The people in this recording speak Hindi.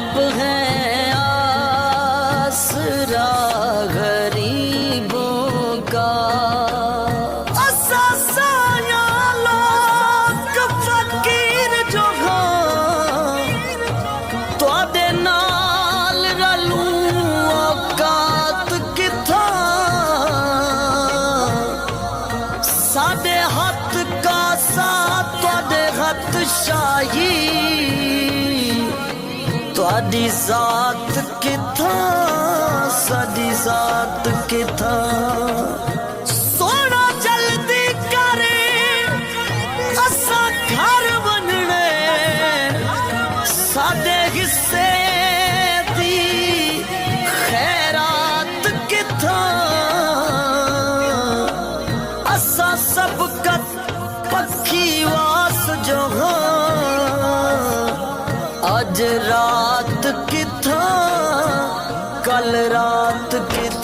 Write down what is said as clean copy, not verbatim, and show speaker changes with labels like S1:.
S1: अब है आसरा गरीबों का। असाया लोग फकीर जो तुहाडे नाल रलू औकात किथा। साडे हथ का साथ तुहाडे हथ शाही। तुहाडी जात किथा साडी जात किथा। सोना जल्दी करे असा घर बनने साडे हिस्से दी खैरात किथा। असा सबकत पक्की वास जो आज रात किथा कल रात किथा।